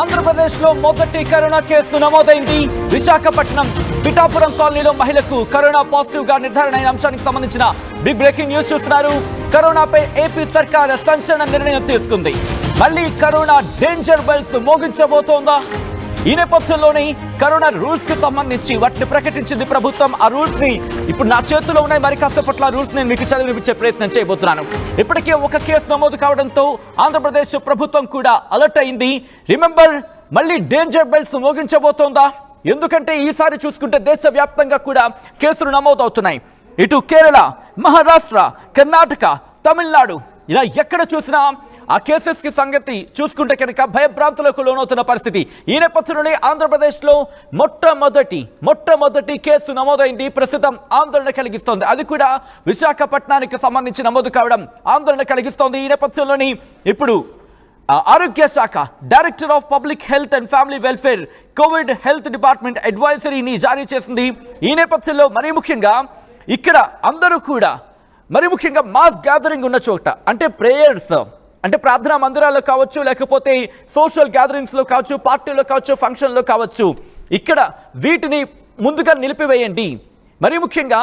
ఆంధ్రప్రదేశ్లో మొదటి corona case నమోదైంది. విశాఖపట్నం పిఠాపురం కాలనీలో మహిళకు కరోనా పాజిటివ్ గా నిర్ధారణ అయిన అంశానికి సంబంధించిన బిగ్ బ్రేకింగ్ న్యూస్ చూస్తున్నారు. కరోనాపై ఏపీ సర్కార్ సంచలన నిర్ణయం తీసుకుంది. మళ్ళీ కరోనా డేంజర్ బెల్స్ మోగించబోతోందా? ఈ నేపథ్యంలోనే కరోనా రూల్స్ కి సంబంధించి వాటిని ప్రకటించింది ప్రభుత్వం. ఆ రూల్స్ ని ఇప్పుడు నా చేతిలో ఉన్నాయి. మరి కాసేపట్ల రూల్స్ నేను మీకు చదివినిపించే ప్రయత్నం చేయబోతున్నాను. ఇప్పటికే ఒక కేసు నమోదు కావడంతో ఆంధ్రప్రదేశ్ ప్రభుత్వం కూడా అలర్ట్ అయింది. రిమెంబర్, మళ్ళీ డేంజర్ బెల్స్ మోగించబోతోందా? ఎందుకంటే ఈసారి చూసుకుంటే దేశవ్యాప్తంగా కూడా కేసులు నమోదవుతున్నాయి. ఇటు కేరళ, మహారాష్ట్ర, కర్ణాటక, తమిళనాడు ఇలా ఎక్కడ చూసినా ఆ కేసెస్ కి సంగతి చూసుకుంటే కనుక భయభ్రాంతులకు లోనవుతున్న పరిస్థితి. ఈ నేపథ్యంలోనే ఆంధ్రప్రదేశ్లో మొట్టమొదటి కేసు నమోదైంది. ప్రస్తుతం ఆందోళన కలిగిస్తోంది. అది కూడా విశాఖపట్నానికి సంబంధించి నమోదు కావడం ఆందోళన కలిగిస్తోంది. ఈ నేపథ్యంలోని ఇప్పుడు ఆరోగ్య శాఖ director of public health and family welfare covid health department అడ్వైజరీని జారీ చేసింది. ఈ నేపథ్యంలో మరీ ముఖ్యంగా ఇక్కడ అందరూ కూడా మరీ ముఖ్యంగా మాస్ గ్యాదరింగ్ ఉన్న చోట, అంటే ప్రేయర్స్, అంటే ప్రార్థనా మందిరాల్లో కావచ్చు, లేకపోతే సోషల్ గ్యాదరింగ్స్లో కావచ్చు, పార్టీలో కావచ్చు, ఫంక్షన్లో కావచ్చు, ఇక్కడ వీటిని ముందుగా నిలిపివేయండి. మరీ ముఖ్యంగా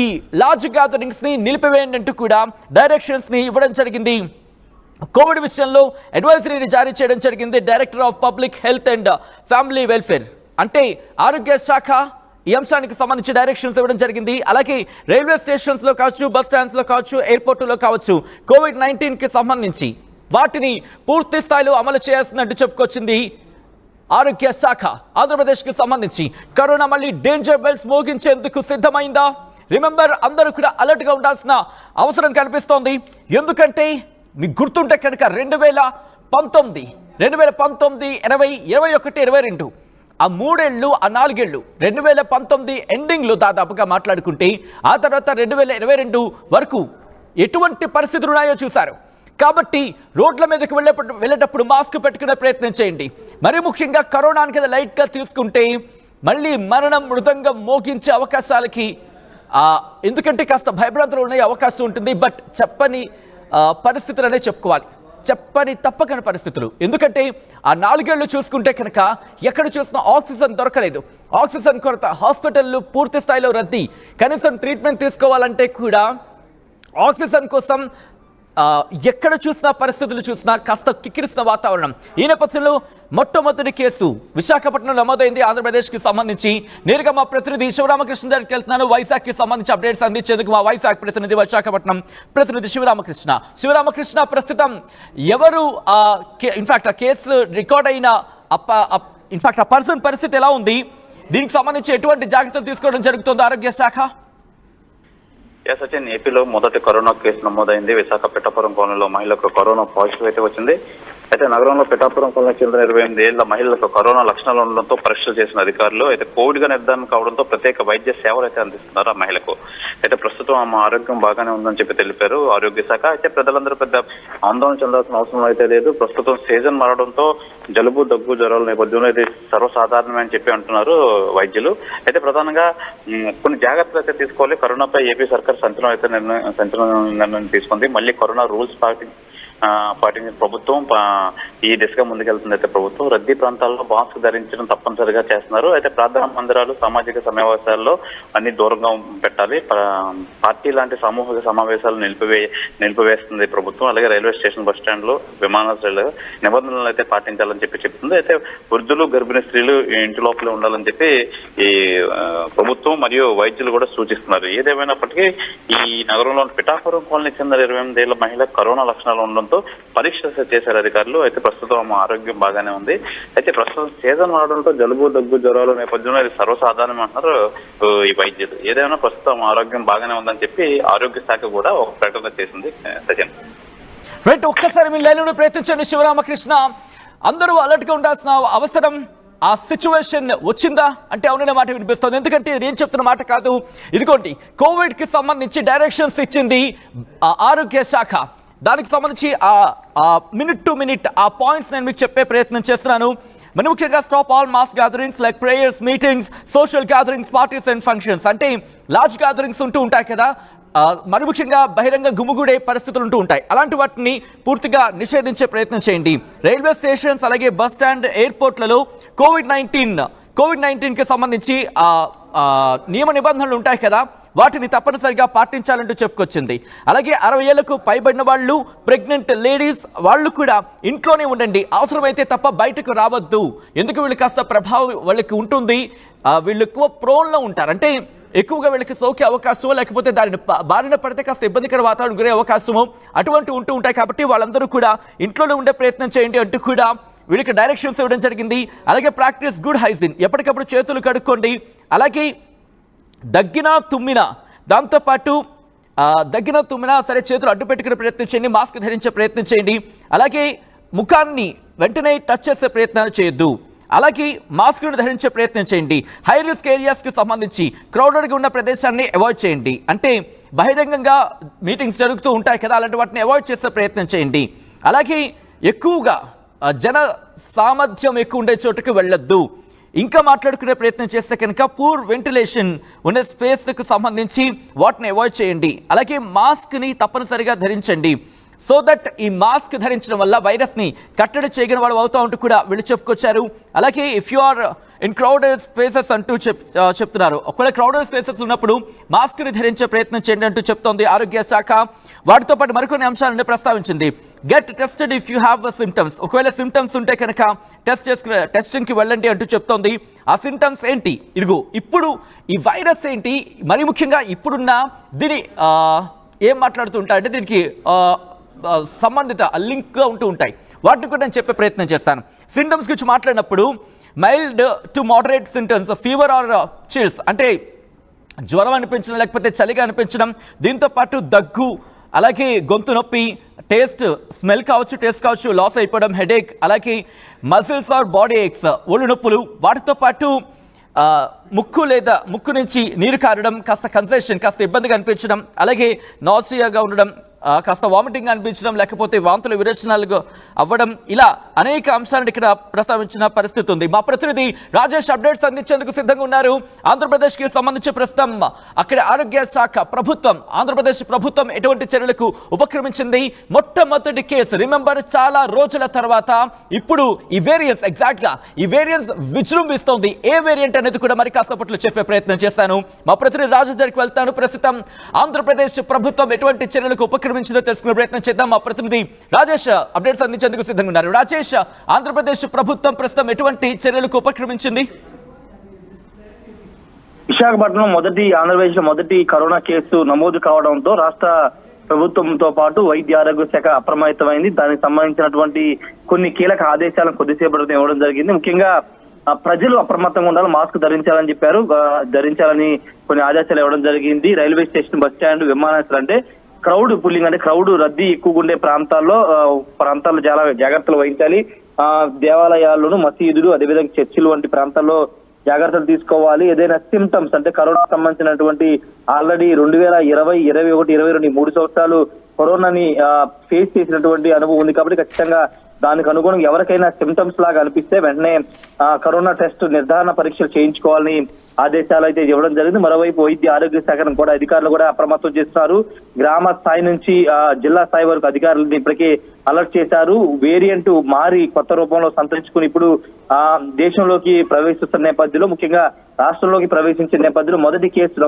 ఈ లార్జ్ గ్యాదరింగ్స్ని నిలిపివేయండి అంటూ కూడా డైరెక్షన్స్ని ఇవ్వడం జరిగింది. కోవిడ్ విషయంలో అడ్వైజరీని జారీ చేయడం జరిగింది director of public health and family welfare. అంటే ఆరోగ్య శాఖ ఈ అంశానికి సంబంధించి డైరెక్షన్స్ ఇవ్వడం జరిగింది. అలాగే రైల్వే స్టేషన్స్లో కావచ్చు, బస్ స్టాండ్స్లో కావచ్చు, ఎయిర్పోర్టులో కావచ్చు కోవిడ్-19కి సంబంధించి వాటిని పూర్తి స్థాయిలో అమలు చేయాల్సినట్టు చెప్పుకొచ్చింది ఆరోగ్య శాఖ. ఆంధ్రప్రదేశ్కి సంబంధించి కరోనా మళ్ళీ డేంజర్ బెల్స్ మోగించేందుకు సిద్ధమైందా? రిమెంబర్, అందరూ కూడా అలర్ట్గా ఉండాల్సిన అవసరం కనిపిస్తోంది. ఎందుకంటే మీకు గుర్తుంటే కనుక 2019, 2020, 2021, 2022 ఆ 3 ఏళ్ళు, ఆ 4 ఏళ్ళు 2019 ఎండింగ్లో దాదాపుగా మాట్లాడుకుంటే ఆ తర్వాత 2022 వరకు ఎటువంటి పరిస్థితులు ఉన్నాయో చూశారు. కాబట్టి రోడ్ల మీదకి వెళ్ళేటప్పుడు మాస్క్ పెట్టుకునే ప్రయత్నం చేయండి. మరీ ముఖ్యంగా కరోనాని కదా లైట్గా తీసుకుంటే మళ్ళీ మరణం మృదంగం మోగించే అవకాశాలకి ఎందుకంటే కాస్త భయభ్రాంతులు ఉండే అవకాశం ఉంటుంది. బట్ చెప్పని పరిస్థితులు అనే చెప్పుకోవాలి. చెప్పని తప్పకని పరిస్థితులు. ఎందుకంటే ఆ 4 ఏళ్ళు చూసుకుంటే కనుక ఎక్కడ చూసినా ఆక్సిజన్ దొరకలేదు. ఆక్సిజన్ కొరత, హాస్పిటళ్ళు పూర్తి స్థాయిలో రద్దీ. కనీసం ట్రీట్మెంట్ తీసుకోవాలంటే కూడా ఆక్సిజన్ కోసం ఎక్కడ చూసినా పరిస్థితులు చూసినా కాస్త కిక్కిరిసిన వాతావరణం. ఈ నేపథ్యంలో మొట్టమొదటి కేసు విశాఖపట్నం నమోదైంది ఆంధ్రప్రదేశ్కి సంబంధించి. నేరుగా మా ప్రతినిధి శివరామకృష్ణ దగ్గరికి వెళ్తున్నాను. వైజాగ్కి సంబంధించి అప్డేట్స్ అందించేందుకు మా వైజాగ్ ప్రతినిధి, విశాఖపట్నం ప్రతినిధి శివరామకృష్ణ ప్రస్తుతం ఎవరు ఇన్ఫాక్ట్ ఆ కేసు రికార్డ్ అయిన ఇన్ఫాక్ట్ ఆ పర్సన్ పరిస్థితి ఎలా ఉంది? దీనికి సంబంధించి ఎటువంటి జాగ్రత్తలు తీసుకోవడం జరుగుతుందో ఆరోగ్య శాఖ? సచిన్, ఏపీలో మొదటి కరోనా కేసు నమోదైంది. విశాఖ పిఠాపురం కాలనీలో మహిళకు కరోనా పాజిటివ్ అయితే వచ్చింది. అయితే నగరంలో పిఠాపురం కాలనీకి చెందిన 28 ఏళ్ల మహిళలకు కరోనా లక్షణాలు ఉండడంతో పరీక్షలు చేసిన అధికారులు అయితే కోవిడ్ గా నిర్ధారణ కావడంతో ప్రత్యేక వైద్య సేవలు అయితే అందిస్తున్నారు ఆ మహిళకు. అయితే ప్రస్తుతం ఆమె ఆరోగ్యం బాగానే ఉందని చెప్పి తెలిపారు ఆరోగ్య శాఖ. అయితే ప్రజలందరూ పెద్ద ఆందోళన చెందాల్సిన అవసరం అయితే లేదు. ప్రస్తుతం సీజన్ మారడంతో జలుబు, దగ్గు, జ్వరాల నేపథ్యంలో ఇది సర్వసాధారణమే అని చెప్పి అంటున్నారు వైద్యులు. అయితే ప్రధానంగా కొన్ని జాగ్రత్తలు అయితే తీసుకోవాలి. కరోనాపై ఏపీ సర్కార్ సంచలన నిర్ణయం తీసుకుంది. మళ్ళీ కరోనా రూల్స్ పాటించిన ప్రభుత్వం ఈ దిశగా ముందుకెళ్తుంది. అయితే ప్రభుత్వం రద్దీ ప్రాంతాల్లో మాస్క్ ధరించడం తప్పనిసరిగా చేస్తున్నారు. అయితే ప్రార్థనా మందిరాలు, సామాజిక సమావేశాల్లో అన్ని దూరంగా పెట్టాలి. పార్టీ లాంటి సామూహిక సమావేశాలు నిలిపివేస్తుంది ప్రభుత్వం. అలాగే రైల్వే స్టేషన్, బస్ స్టాండ్లు, విమానాశ్రయాలు నిబంధనలు అయితే పాటించాలని చెప్పి చెప్తుంది. అయితే వృద్ధులు, గర్భిణీ స్త్రీలు ఇంటి లోపలే ఉండాలని చెప్పి ఈ ప్రభుత్వం మరియు వైద్యులు కూడా సూచిస్తున్నారు. ఏదేమైనప్పటికీ ఈ నగరంలోని పిఠాపురం కాలనీకి చెందిన 28 ఏళ్ల మహిళ కరోనా లక్షణాలు ఉండడంతో పరీక్ష చేశారు అధికారులు. అయితే ప్రస్తుతం ఆరోగ్యం బాగానే ఉంది. అయితే ప్రస్తుతం సీజన్ మారడంతో జలుబు, దగ్గు, జ్వరాల నేపథ్యంలో ఇది సర్వసాధారణం అంటున్నారు ఈ వైద్యులు. ఏదైనా ప్రస్తుతం ఆరోగ్యం బాగానే ఉందని చెప్పి ఆరోగ్య శాఖ కూడా ఒక ప్రకటన చేసింది. సచిన్, రైట్, ఒక్కసారి మీ లైన్లో ప్రయత్నించండి శివరామకృష్ణ. అందరూ అలర్ట్గా ఉండాల్సిన అవసరం ఆ సిచ్యువేషన్ వచ్చిందా అంటే అవుననే మాట వినిపిస్తుంది. ఎందుకంటే నేను చెప్తున్న మాట కాదు. ఇదిగోండి, కోవిడ్కి సంబంధించి డైరెక్షన్స్ ఇచ్చింది ఆరోగ్య శాఖ. దానికి సంబంధించి మినిట్ టు మినిట్ ఆ పాయింట్స్ నేను మీకు చెప్పే ప్రయత్నం చేస్తున్నాను. మరి ముఖ్యంగా stop all mass gatherings like prayers, meetings, social gatherings, parties and functions. అంటే లార్జ్ గ్యాదరింగ్స్ ఉంటూ ఉంటాయి కదా, మరి ముఖ్యంగా బహిరంగ గుమిగూడే పరిస్థితులు ఉంటూ ఉంటాయి. అలాంటి వాటిని పూర్తిగా నిషేధించే ప్రయత్నం చేయండి. రైల్వే స్టేషన్స్ అలాగే బస్ స్టాండ్, ఎయిర్పోర్ట్లలో కోవిడ్-19కి సంబంధించి నియమ నిబంధనలు ఉంటాయి కదా, వాటిని తప్పనిసరిగా పాటించాలంటూ చెప్పుకొచ్చింది. అలాగే 60 ఏళ్లకు పైబడిన వాళ్ళు, ప్రెగ్నెంట్ లేడీస్ వాళ్ళు కూడా ఇంట్లోనే ఉండండి, అవసరమైతే తప్ప బయటకు రావద్దు. ఎందుకు వీళ్ళు కాస్త ప్రభావం వాళ్ళకి ఉంటుంది, వీళ్ళు ఎక్కువ ప్రోన్లో ఉంటారు, అంటే ఎక్కువగా వీళ్ళకి సోకే అవకాశమో లేకపోతే బారిన పడితే కాస్త ఇబ్బందికర వాతావరణం గురే అవకాశమో అటువంటి ఉంటూ ఉంటాయి. కాబట్టి వాళ్ళందరూ కూడా ఇంట్లోనే ఉండే ప్రయత్నం చేయండి అంటూ కూడా వీళ్ళకి డైరెక్షన్స్ ఇవ్వడం జరిగింది. అలాగే ప్రాక్టీస్ గుడ్ హైజీన్, ఎప్పటికప్పుడు చేతులు కడుక్కోండి. అలాగే దగ్గినా తుమ్మినా, దాంతోపాటు దగ్గినా తుమ్మినా సరే చేతులు అడ్డు పెట్టుకునే ప్రయత్నం చేయండి, మాస్క్ ధరించే ప్రయత్నం చేయండి. అలాగే ముఖాన్ని వెంటనే టచ్ చేసే ప్రయత్నాలు చేయొద్దు. అలాగే మాస్క్ను ధరించే ప్రయత్నం చేయండి. హై రిస్క్ ఏరియాస్కి సంబంధించి క్రౌడెడ్గా ఉన్న ప్రదేశాన్ని అవాయిడ్ చేయండి, అంటే బహిరంగంగా మీటింగ్స్ జరుగుతూ ఉంటాయి కదా, అలాంటి వాటిని అవాయిడ్ చేసే ప్రయత్నం చేయండి. అలాగే ఎక్కువగా జన సామర్థ్యం ఎక్కువ ఉండే చోటుకి వెళ్ళొద్దు. ఇంకా మాట్లాడుకునే ప్రయత్నం చేస్తే కనుక పూర్ వెంటిలేషన్ ఉన్న స్పేస్కి సంబంధించి వాటిని అవాయిడ్ చేయండి. అలాగే మాస్క్ని తప్పనిసరిగా ధరించండి. సో దట్ ఈ మాస్క్ ధరించడం వల్ల వైరస్ని కట్టడి చేయగలిగిన వాళ్ళు అవుతూ ఉంటూ కూడా వీళ్ళు చెప్పుకొచ్చారు. అలాగే if you are in crowded spaces అంటూ చెప్తున్నారు. ఒకవేళ క్రౌడెడ్ స్పేసెస్ ఉన్నప్పుడు మాస్క్ని ధరించే ప్రయత్నం చేయండి అంటూ చెప్తోంది ఆరోగ్య శాఖ. వాటితో పాటు మరికొన్ని అంశాలను ప్రస్తావించింది. Get tested if you have symptoms, ఒకవేళ సిమ్టమ్స్ ఉంటే కనుక టెస్టింగ్కి వెళ్ళండి అంటూ చెప్తోంది. ఆ సిమ్టమ్స్ ఏంటి? ఇదిగో ఇప్పుడు ఈ వైరస్ ఏంటి, మరి ముఖ్యంగా ఇప్పుడున్న దీని ఏం మాట్లాడుతుంటాయంటే దీనికి సంబంధిత లింక్గా ఉంటూ ఉంటాయి. వాటిని కూడా నేను చెప్పే ప్రయత్నం చేస్తాను. సింటమ్స్ గురించి మాట్లాడినప్పుడు mild to moderate symptoms, fever are chills, అంటే జ్వరం అనిపించడం లేకపోతే చలిగా అనిపించడం, దీంతో పాటు దగ్గు, అలాగే గొంతు నొప్పి, స్మెల్ కావచ్చు, టేస్ట్ కావచ్చు, లాస్ అయిపోవడం, హెడేక్, అలాగే మజిల్స్ ఆర్ బాడీ ఏక్స్, ఒళ్ళు నొప్పులు, వాటితో పాటు ముక్కు నుంచి నీరు కారడం, కాస్త కన్సెషన్, కాస్త ఇబ్బందిగా అనిపించడం, అలాగే నాసియాగా ఉండడం, కాస్త వామిటింగ్ అనిపించడం, లేకపోతే వాంతులు విరేచనాలు అవ్వడం, ఇలా అనేక అంశాలను ఇక్కడ ప్రస్తావించిన పరిస్థితి ఉంది. మా ప్రతినిధి రాజేష్ అప్డేట్స్ అందించేందుకు సిద్ధంగా ఉన్నారు. ఆంధ్రప్రదేశ్కి సంబంధించి ప్రస్తుతం అక్కడ ఆరోగ్య శాఖ ఆంధ్రప్రదేశ్ ప్రభుత్వం ఎటువంటి చర్యలకు ఉపక్రమించింది? మొట్టమొదటి కేసు రిమెంబర్ చాలా రోజుల తర్వాత ఇప్పుడు ఈ వేరియన్స్ ఎగ్జాక్ట్గా ఈ వేరియన్స్ విజృంభిస్తోంది. ఏ వేరియంట్ అనేది కూడా మరి కాసేపట్లో చెప్పే ప్రయత్నం చేస్తాను. మా ప్రతినిధి రాజేష్ దగ్గరికి వెళ్తాను. ప్రస్తుతం ఆంధ్రప్రదేశ్ ప్రభుత్వం ఎటువంటి చర్యలకు ఉపక్రమించిందో తెలుసుకునే ప్రయత్నం చేద్దాం. మా ప్రతినిధి రాజేష్ అప్డేట్స్ అందించేందుకు సిద్ధంగా ఉన్నారు. రాజేష్, ఆంధ్రప్రదేశ్ ప్రభుత్వం ప్రస్తుతం ఎటువంటి చర్యలకు ఉపక్రమించింది? విశాఖపట్నం ఆంధ్రప్రదేశ్ మొదటి కరోనా కేసు నమోదు కావడంతో రాష్ట్ర ప్రభుత్వంతో పాటు వైద్య ఆరోగ్య శాఖ అప్రమత్తమైంది. దానికి సంబంధించినటువంటి కొన్ని కీలక ఆదేశాలను కొద్దిసేపటి ఇవ్వడం జరిగింది. ముఖ్యంగా ప్రజలు అప్రమత్తంగా ఉండాలి, మాస్క్ ధరించాలని చెప్పారు. ధరించాలని కొన్ని ఆదేశాలు ఇవ్వడం జరిగింది. రైల్వే స్టేషన్, బస్ స్టాండ్, విమానాశ్రయాలు, అంటే క్రౌడ్ పుల్లింగ్, అంటే క్రౌడ్ రద్దీ ఎక్కువగా ఉండే ప్రాంతాల్లో చాలా జాగ్రత్తలు వహించాలి. దేవాలయాల్లోనూ, మసీదులు, అదేవిధంగా చర్చిలు వంటి ప్రాంతాల్లో జాగ్రత్తలు తీసుకోవాలి. ఏదైనా సిమ్టమ్స్, అంటే కరోనా సంబంధించినటువంటి ఆల్రెడీ 2020, 21, 22 3 సంవత్సరాలు కరోనాని ఫేస్ చేసినటువంటి అనుభవం ఉంది కాబట్టి ఖచ్చితంగా దానికి అనుగుణంగా ఎవరికైనా సిమ్టమ్స్ లాగా అనిపిస్తే వెంటనే కరోనా టెస్ట్ నిర్ధారణ పరీక్షలు చేయించుకోవాలని ఆదేశాలు అయితే ఇవ్వడం జరిగింది. మరోవైపు వైద్య ఆరోగ్య శాఖను కూడా అధికారులు కూడా అప్రమత్తం చేస్తున్నారు. గ్రామ స్థాయి నుంచి జిల్లా స్థాయి వరకు అధికారులను ఇప్పటికే అలర్ట్ చేశారు. వేరియంట్ మారి కొత్త రూపంలో సంతరించుకుని ఇప్పుడు దేశంలోకి ప్రవేశిస్తున్న నేపథ్యంలో, ముఖ్యంగా రాష్ట్రంలోకి ప్రవేశించే నేపథ్యంలో మొదటి కేసు